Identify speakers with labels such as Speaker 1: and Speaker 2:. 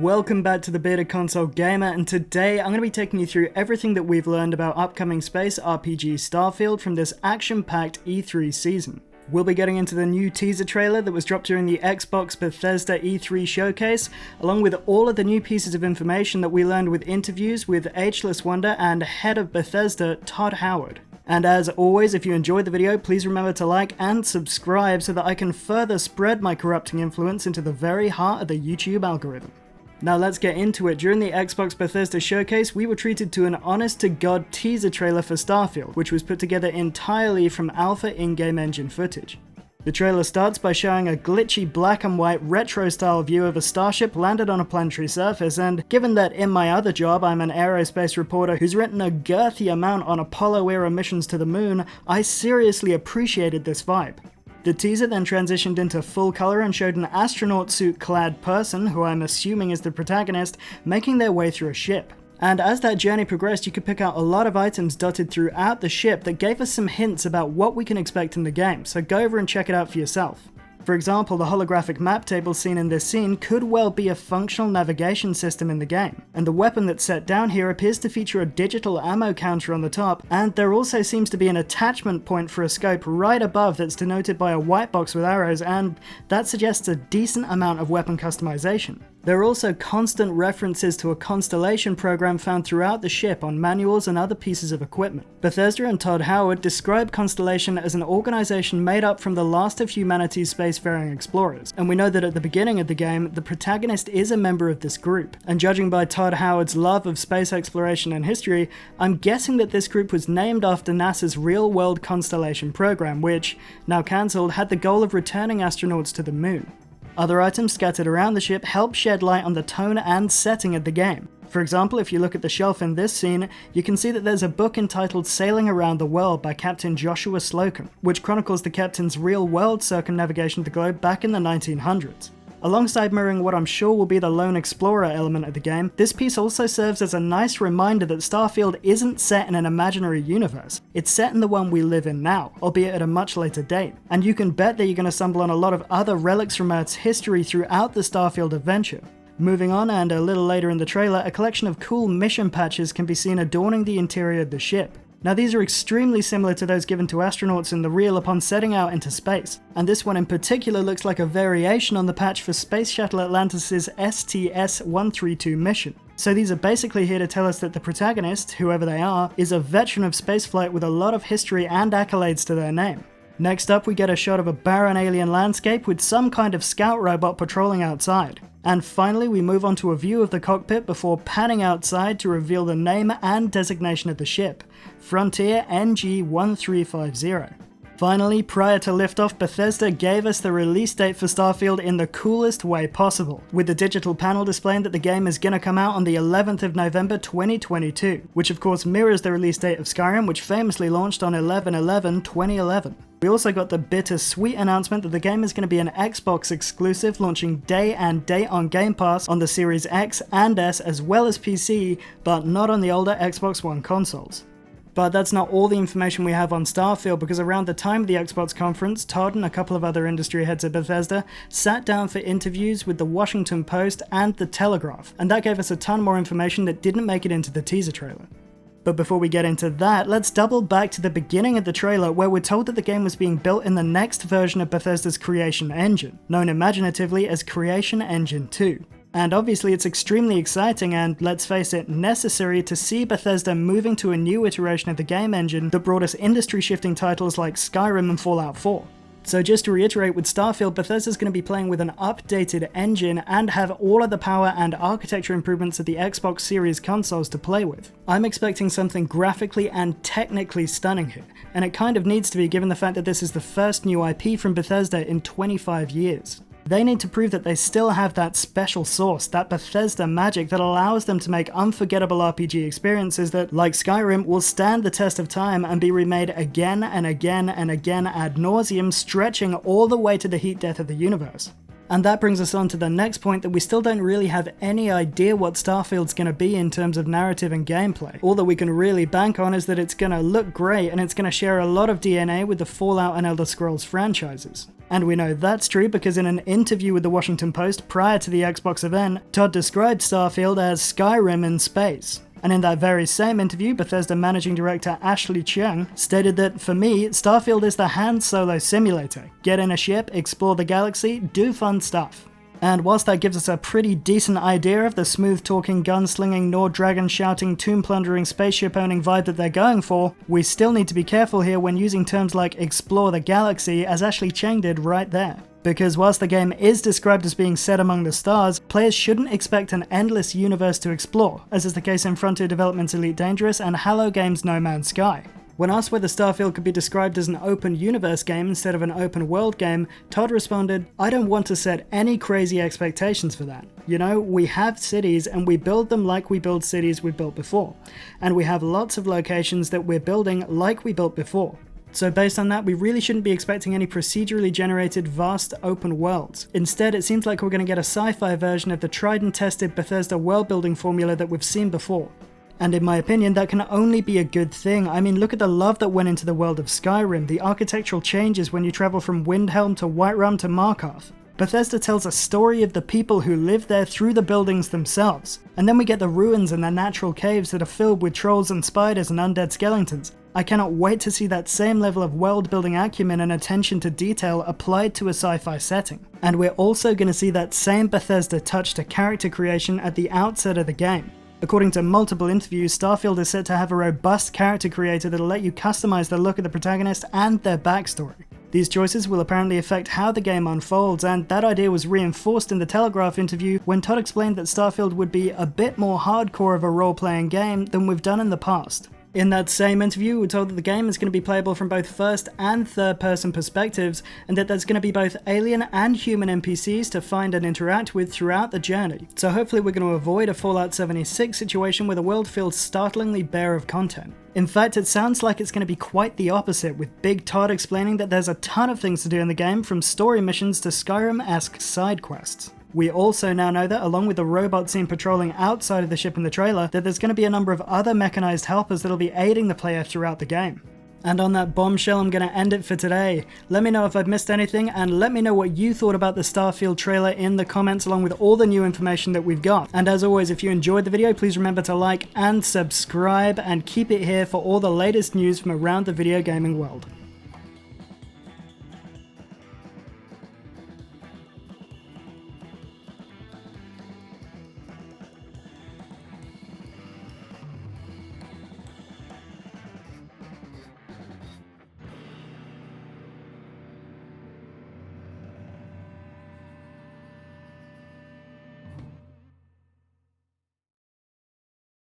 Speaker 1: Welcome back to the Bearded Console Gamer, and today I'm going to be taking you through everything that we've learned about upcoming space RPG Starfield from this action-packed E3 season. We'll be getting into the new teaser trailer that was dropped during the Xbox Bethesda E3 showcase, along with all of the new pieces of information that we learned with interviews with Ageless Wonder and head of Bethesda, Todd Howard. And as always, if you enjoyed the video, please remember to like and subscribe so that I can further spread my corrupting influence into the very heart of the YouTube algorithm. Now let's get into it. During the Xbox Bethesda showcase, we were treated to an honest-to-God teaser trailer for Starfield, which was put together entirely from alpha in-game engine footage. The trailer starts by showing a glitchy black and white retro-style view of a starship landed on a planetary surface, and given that in my other job I'm an aerospace reporter who's written a girthy amount on Apollo-era missions to the moon, I seriously appreciated this vibe. The teaser then transitioned into full color and showed an astronaut suit clad person, who I'm assuming is the protagonist, making their way through a ship. And as that journey progressed, you could pick out a lot of items dotted throughout the ship that gave us some hints about what we can expect in the game, so go over and check it out for yourself. For example, the holographic map table seen in this scene could well be a functional navigation system in the game, and the weapon that's set down here appears to feature a digital ammo counter on the top, and there also seems to be an attachment point for a scope right above that's denoted by a white box with arrows, and that suggests a decent amount of weapon customization. There are also constant references to a constellation program found throughout the ship on manuals and other pieces of equipment. Bethesda and Todd Howard describe Constellation as an organization made up from the last of humanity's spacefaring explorers, and we know that at the beginning of the game, the protagonist is a member of this group. And judging by Todd Howard's love of space exploration and history, I'm guessing that this group was named after NASA's real-world Constellation program, which, now cancelled, had the goal of returning astronauts to the moon. Other items scattered around the ship help shed light on the tone and setting of the game. For example, if you look at the shelf in this scene, you can see that there's a book entitled Sailing Around the World by Captain Joshua Slocum, which chronicles the captain's real-world circumnavigation of the globe back in the 1900s. Alongside mirroring what I'm sure will be the lone explorer element of the game, this piece also serves as a nice reminder that Starfield isn't set in an imaginary universe. It's set in the one we live in now, albeit at a much later date. And you can bet that you're going to stumble on a lot of other relics from Earth's history throughout the Starfield adventure. Moving on, and a little later in the trailer, a collection of cool mission patches can be seen adorning the interior of the ship. Now these are extremely similar to those given to astronauts in the real upon setting out into space, and this one in particular looks like a variation on the patch for Space Shuttle Atlantis' STS-132 mission. So these are basically here to tell us that the protagonist, whoever they are, is a veteran of spaceflight with a lot of history and accolades to their name. Next up, we get a shot of a barren alien landscape with some kind of scout robot patrolling outside. And finally, we move on to a view of the cockpit before panning outside to reveal the name and designation of the ship, Frontier NG-1350. Finally, prior to liftoff, Bethesda gave us the release date for Starfield in the coolest way possible, with the digital panel displaying that the game is gonna come out on the 11th of November 2022, which of course mirrors the release date of Skyrim, which famously launched on 11/11/2011. We also got the bittersweet announcement that the game is going to be an Xbox exclusive, launching day and date on Game Pass on the Series X and S as well as PC, but not on the older Xbox One consoles. But that's not all the information we have on Starfield, because around the time of the Xbox conference, Todd and a couple of other industry heads at Bethesda sat down for interviews with the Washington Post and the Telegraph, and that gave us a ton more information that didn't make it into the teaser trailer. But before we get into that, let's double back to the beginning of the trailer, where we're told that the game was being built in the next version of Bethesda's Creation Engine, known imaginatively as Creation Engine 2. And obviously it's extremely exciting and, let's face it, necessary to see Bethesda moving to a new iteration of the game engine that brought us industry-shifting titles like Skyrim and Fallout 4. So just to reiterate, with Starfield, Bethesda's going to be playing with an updated engine and have all of the power and architecture improvements of the Xbox Series consoles to play with. I'm expecting something graphically and technically stunning here, and it kind of needs to be given the fact that this is the first new IP from Bethesda in 25 years. They need to prove that they still have that special sauce, that Bethesda magic that allows them to make unforgettable RPG experiences that, like Skyrim, will stand the test of time and be remade again and again and again ad nauseum, stretching all the way to the heat death of the universe. And that brings us on to the next point, that we still don't really have any idea what Starfield's going to be in terms of narrative and gameplay. All that we can really bank on is that it's going to look great and it's going to share a lot of DNA with the Fallout and Elder Scrolls franchises. And we know that's true because in an interview with the Washington Post prior to the Xbox event, Todd described Starfield as Skyrim in space. And in that very same interview, Bethesda managing director Ashley Chung stated that, for me, Starfield is the Han Solo simulator. Get in a ship, explore the galaxy, do fun stuff. And whilst that gives us a pretty decent idea of the smooth-talking, gun-slinging, Nord-dragon-shouting, tomb-plundering, spaceship-owning vibe that they're going for, we still need to be careful here when using terms like explore the galaxy, as Ashley Chung did right there. Because whilst the game is described as being set among the stars, players shouldn't expect an endless universe to explore, as is the case in Frontier Development's Elite Dangerous and Halo Games' No Man's Sky. When asked whether Starfield could be described as an open universe game instead of an open world game, Todd responded, "I don't want to set any crazy expectations for that. You know, we have cities and we build them like we build cities we've built before. And we have lots of locations that we're building like we built before. So based on that, we really shouldn't be expecting any procedurally generated vast open worlds. Instead, it seems like we're going to get a sci-fi version of the tried and tested Bethesda world building formula that we've seen before." And in my opinion, that can only be a good thing. I mean, look at the love that went into the world of Skyrim, the architectural changes when you travel from Windhelm to Whiterun to Markarth. Bethesda tells a story of the people who live there through the buildings themselves. And then we get the ruins and the natural caves that are filled with trolls and spiders and undead skeletons. I cannot wait to see that same level of world-building acumen and attention to detail applied to a sci-fi setting. And we're also going to see that same Bethesda touch to character creation at the outset of the game. According to multiple interviews, Starfield is set to have a robust character creator that'll let you customize the look of the protagonist and their backstory. These choices will apparently affect how the game unfolds, and that idea was reinforced in the Telegraph interview when Todd explained that Starfield would be a bit more hardcore of a role-playing game than we've done in the past. In that same interview, we're told that the game is going to be playable from both first and third person perspectives, and that there's going to be both alien and human NPCs to find and interact with throughout the journey. So hopefully we're going to avoid a Fallout 76 situation where the world feels startlingly bare of content. In fact, it sounds like it's going to be quite the opposite, with Big Todd explaining that there's a ton of things to do in the game, from story missions to Skyrim-esque side quests. We also now know that, along with the robots seen patrolling outside of the ship in the trailer, that there's going to be a number of other mechanized helpers that'll be aiding the player throughout the game. And on that bombshell, I'm going to end it for today. Let me know if I've missed anything, and let me know what you thought about the Starfield trailer in the comments, along with all the new information that we've got. And as always, if you enjoyed the video, please remember to like and subscribe, and keep it here for all the latest news from around the video gaming world.